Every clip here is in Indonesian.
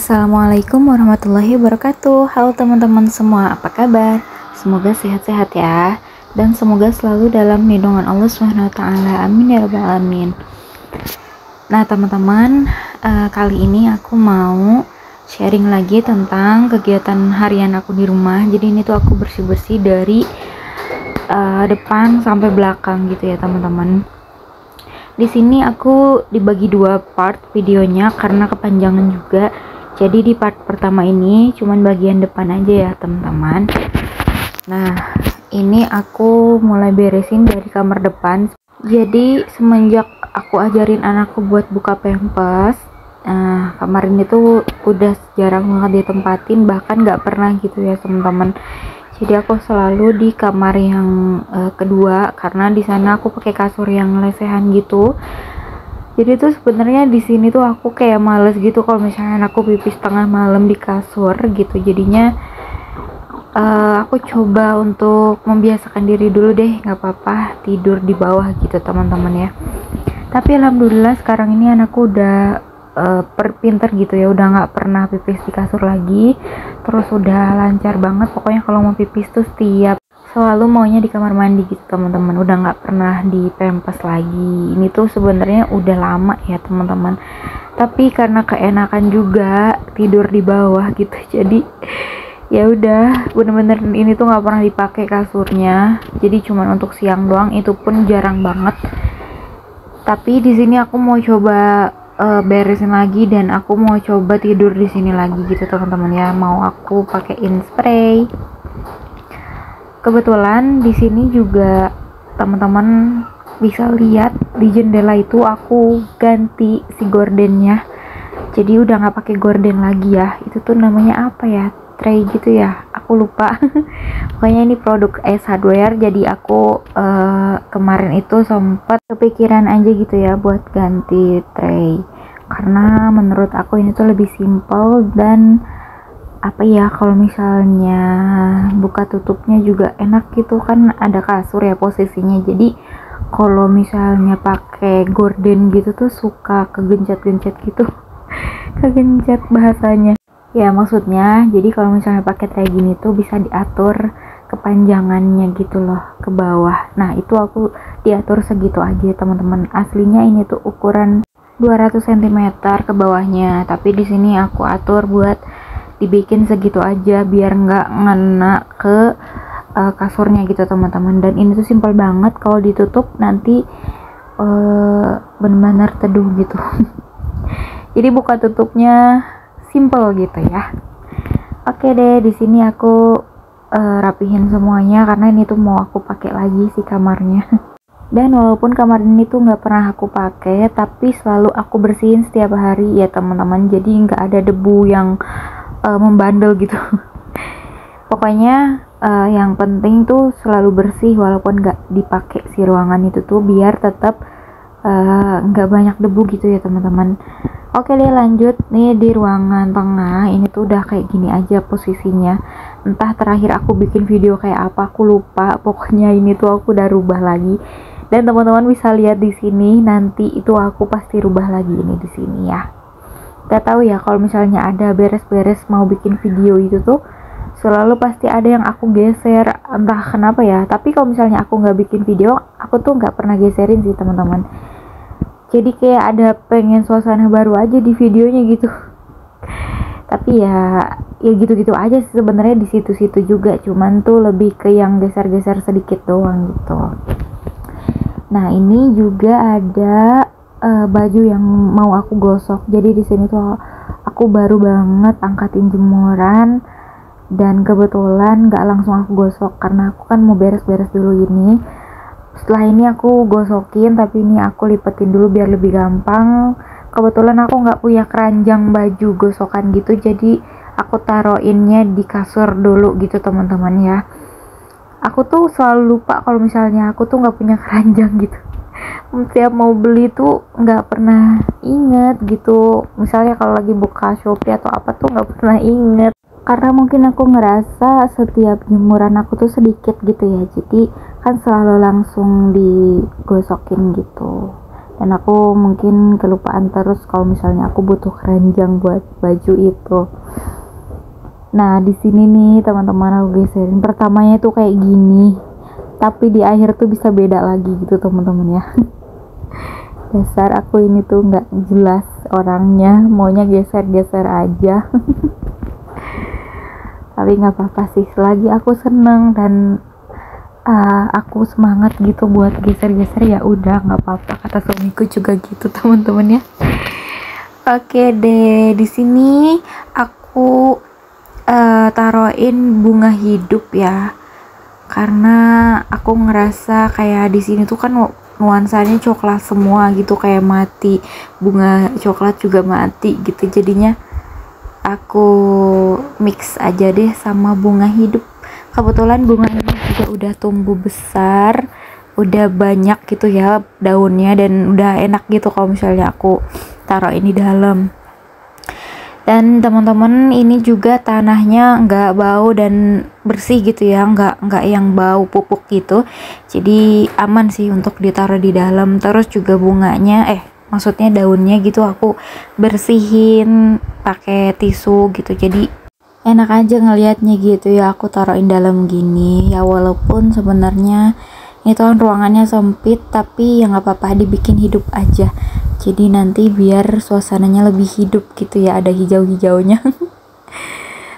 Assalamualaikum warahmatullahi wabarakatuh. Halo teman-teman semua, apa kabar? Semoga sehat-sehat ya, dan semoga selalu dalam lindungan Allah SWT. Amin ya rabbal alamin. Nah teman-teman, kali ini aku mau sharing lagi tentang kegiatan harian aku di rumah. Jadi ini tuh aku bersih-bersih dari depan sampai belakang gitu ya teman-teman. Di sini aku dibagi dua part videonya karena kepanjangan juga. Jadi di part pertama ini cuman bagian depan aja ya teman-teman. Nah ini aku mulai beresin dari kamar depan. Jadi semenjak aku ajarin anakku buat buka pampers, kamar ini tuh udah jarang banget ditempatin, bahkan nggak pernah gitu ya teman-teman. Jadi aku selalu di kamar yang kedua karena di sana aku pakai kasur yang lesehan gitu. Jadi tuh sebenarnya di sini tuh aku kayak males gitu kalau misalnya aku pipis tengah malam di kasur gitu. Jadinya aku coba untuk membiasakan diri dulu deh, nggak apa-apa tidur di bawah gitu teman-teman ya. Tapi alhamdulillah sekarang ini anakku udah pinter gitu ya, udah nggak pernah pipis di kasur lagi, terus udah lancar banget. Pokoknya kalau mau pipis tuh selalu maunya di kamar mandi gitu teman-teman, udah nggak pernah di pempes lagi. Ini tuh sebenarnya udah lama ya teman-teman, tapi karena keenakan juga tidur di bawah gitu, jadi ya udah bener-bener ini tuh nggak pernah dipakai kasurnya. Jadi cuman untuk siang doang, itu pun jarang banget. Tapi di sini aku mau coba beresin lagi dan aku mau coba tidur di sini lagi gitu teman-teman ya. Mau aku pakein spray. Kebetulan di sini juga teman-teman bisa lihat di jendela itu aku ganti si gordennya. Jadi udah nggak pakai gorden lagi ya. Itu tuh namanya apa ya? Tray gitu ya. Aku lupa. Pokoknya ini produk Ace Hardware. Jadi aku kemarin itu sempat kepikiran aja gitu ya buat ganti tray. Karena menurut aku ini tuh lebih simple dan apa ya, kalau misalnya buka tutupnya juga enak gitu kan, ada kasur ya posisinya. Jadi kalau misalnya pakai gorden gitu tuh suka kegencet-gencet gitu. Kegencet bahasanya ya, maksudnya jadi kalau misalnya pakai tray gini tuh bisa diatur kepanjangannya gitu loh ke bawah. Nah itu aku diatur segitu aja teman-teman. Aslinya ini tuh ukuran 200 cm ke bawahnya, tapi di sini aku atur buat dibikin segitu aja biar nggak ngena ke kasurnya gitu teman-teman. Dan ini tuh simpel banget, kalau ditutup nanti benar-benar teduh gitu. Jadi buka tutupnya simple gitu ya. Oke deh, di sini aku rapihin semuanya karena ini tuh mau aku pakai lagi si kamarnya. Dan walaupun kamar ini tuh nggak pernah aku pakai, tapi selalu aku bersihin setiap hari ya teman-teman. Jadi nggak ada debu yang membandel gitu. Pokoknya yang penting tuh selalu bersih walaupun nggak dipakai si ruangan itu tuh, biar tetap nggak banyak debu gitu ya teman-teman. Oke deh, lanjut nih di ruangan tengah. Ini tuh udah kayak gini aja posisinya. Entah terakhir aku bikin video kayak apa, aku lupa. Pokoknya ini tuh aku udah rubah lagi. Dan teman-teman bisa lihat di sini, nanti itu aku pasti rubah lagi ini di sini ya. Gak tahu ya, kalau misalnya ada beres-beres mau bikin video itu tuh selalu pasti ada yang aku geser, entah kenapa ya. Tapi kalau misalnya aku nggak bikin video, aku tuh nggak pernah geserin sih teman-teman. Jadi kayak ada pengen suasana baru aja di videonya gitu. Tapi ya gitu-gitu aja sih sebenarnya, di situ-situ juga, cuman tuh lebih ke yang geser-geser sedikit doang gitu. Nah ini juga ada baju yang mau aku gosok. Jadi di sini tuh aku baru banget angkatin jemuran dan kebetulan nggak langsung aku gosok karena aku kan mau beres-beres dulu ini. Setelah ini aku gosokin, tapi ini aku lipetin dulu biar lebih gampang. Kebetulan aku nggak punya keranjang baju gosokan gitu, jadi aku taruhinnya di kasur dulu gitu teman-teman ya. Aku tuh selalu lupa kalau misalnya aku tuh nggak punya keranjang gitu. Setiap mau beli tuh nggak pernah inget gitu. Misalnya kalau lagi buka Shopee atau apa tuh nggak pernah inget, karena mungkin aku ngerasa setiap jemuran aku tuh sedikit gitu ya, jadi kan selalu langsung digosokin gitu. dan aku mungkin kelupaan terus kalau misalnya aku butuh keranjang buat baju itu. Nah di sini nih teman-teman, aku geserin pertamanya tuh kayak gini, tapi di akhir tuh bisa beda lagi gitu teman-teman ya. Dasar aku ini tuh nggak jelas orangnya, maunya geser-geser aja. Tapi nggak apa-apa sih, selagi aku seneng dan aku semangat gitu buat geser-geser, ya udah nggak apa-apa, kata suamiku juga gitu teman-teman ya. Oke deh, di sini aku taruhin bunga hidup ya, karena aku ngerasa kayak di sini tuh kan nuansanya coklat semua gitu, kayak mati, bunga coklat juga mati gitu, jadinya aku mix aja deh sama bunga hidup. Kebetulan bunga ini juga udah tumbuh besar, udah banyak gitu ya daunnya, dan udah enak gitu kalau misalnya aku taruh ini dalam. Dan teman-teman, ini juga tanahnya nggak bau dan bersih gitu ya, nggak yang bau pupuk gitu, jadi aman sih untuk ditaruh di dalam. Terus juga bunganya maksudnya daunnya gitu aku bersihin pakai tisu gitu, jadi enak aja ngelihatnya gitu ya. Aku taruhin dalam gini ya, walaupun sebenarnya itu kan ruangannya sempit, tapi ya nggak apa-apa, dibikin hidup aja, jadi nanti biar suasananya lebih hidup gitu ya, ada hijau-hijaunya.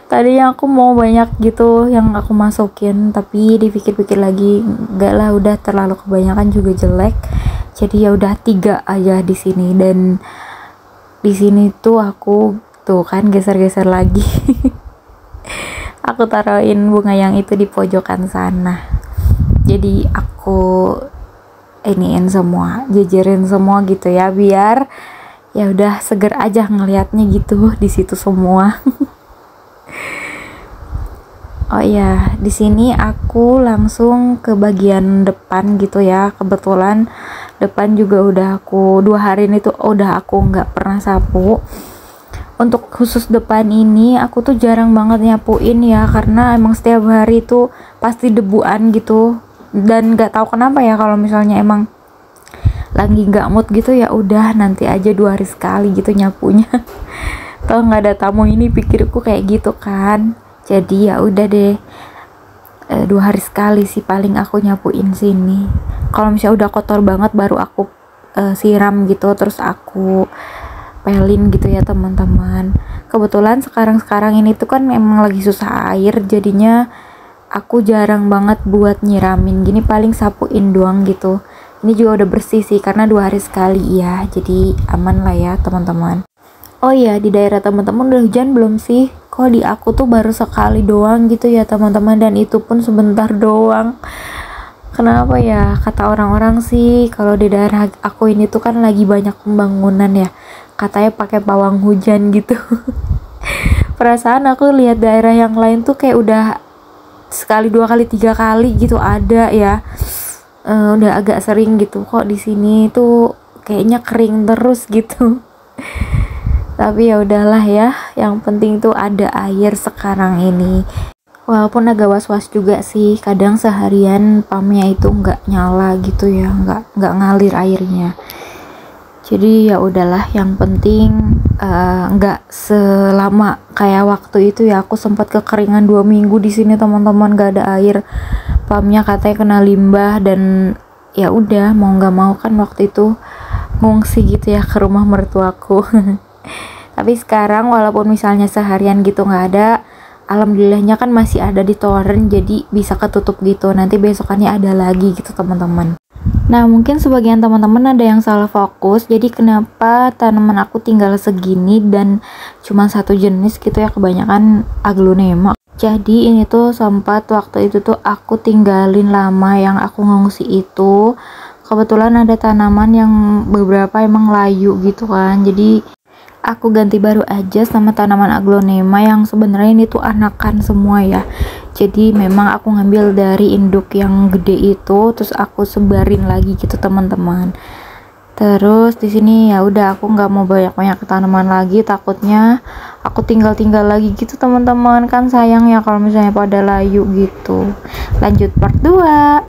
Tadinya aku mau banyak gitu yang aku masukin, tapi dipikir-pikir lagi enggak lah, udah terlalu kebanyakan juga jelek, jadi ya udah 3 aja di sini. Dan di sini tuh aku tuh kan geser-geser lagi. Aku taruhin bunga yang itu di pojokan sana, jadi aku iniin semua, jejerin semua gitu ya, biar ya udah seger aja ngelihatnya gitu di situ semua. Oh iya, di sini aku langsung ke bagian depan gitu ya. Kebetulan depan juga udah aku 2 hari ini tuh udah aku nggak pernah sapu. Untuk khusus depan ini aku tuh jarang banget nyapuin ya, karena emang setiap hari tuh pasti debuan gitu, dan nggak tahu kenapa ya, kalau misalnya emang lagi nggak mood gitu ya udah nanti aja 2 hari sekali gitu nyapunya. Tau nggak ada tamu ini, pikirku kayak gitu kan, jadi ya udah deh 2 hari sekali sih paling aku nyapuin sini. Kalau misalnya udah kotor banget baru aku siram gitu, terus aku pelin gitu ya teman-teman. Kebetulan sekarang ini tuh kan memang lagi susah air, jadinya aku jarang banget buat nyiramin gini, paling sapuin doang gitu. Ini juga udah bersih sih karena 2 hari sekali ya, jadi aman lah ya teman-teman. Oh iya, di daerah teman-teman udah hujan belum sih? Kok di aku tuh baru sekali doang gitu ya teman-teman, dan itu pun sebentar doang. Kenapa ya? Kata orang-orang sih kalau di daerah aku ini tuh kan lagi banyak pembangunan ya, katanya pakai pawang hujan gitu. Perasaan aku lihat daerah yang lain tuh kayak udah sekali, 2 kali, 3 kali gitu ada ya. Udah agak sering gitu, kok di sini tuh kayaknya kering terus gitu. Tapi ya udahlah ya, yang penting tuh ada air sekarang ini. Walaupun agak was-was juga sih, kadang seharian pumpnya itu nggak nyala gitu ya, nggak ngalir airnya. Jadi ya udahlah, yang penting nggak selama kayak waktu itu ya, aku sempat kekeringan 2 minggu di sini teman-teman, nggak ada air, pumpnya katanya kena limbah, dan ya udah mau nggak mau kan waktu itu ngungsi gitu ya ke rumah mertuaku. Tapi sekarang walaupun misalnya seharian gitu nggak ada, alhamdulillahnya kan masih ada di toren, jadi bisa ketutup gitu, nanti besokannya ada lagi gitu teman-teman. Nah mungkin sebagian teman-teman ada yang salah fokus, jadi kenapa tanaman aku tinggal segini dan cuma 1 jenis gitu ya, kebanyakan aglonema. Jadi ini tuh sempat waktu itu tuh aku tinggalin lama yang aku ngungsi itu. Kebetulan ada tanaman yang beberapa emang layu gitu kan, jadi aku ganti baru aja sama tanaman aglonema yang sebenarnya ini tuh anakan semua ya. Jadi memang aku ngambil dari induk yang gede itu, terus aku sebarin lagi gitu teman-teman. Terus di sini ya udah aku nggak mau banyak-banyak tanaman lagi, takutnya aku tinggal lagi gitu teman-teman, kan sayang ya kalau misalnya pada layu gitu. Lanjut part 2.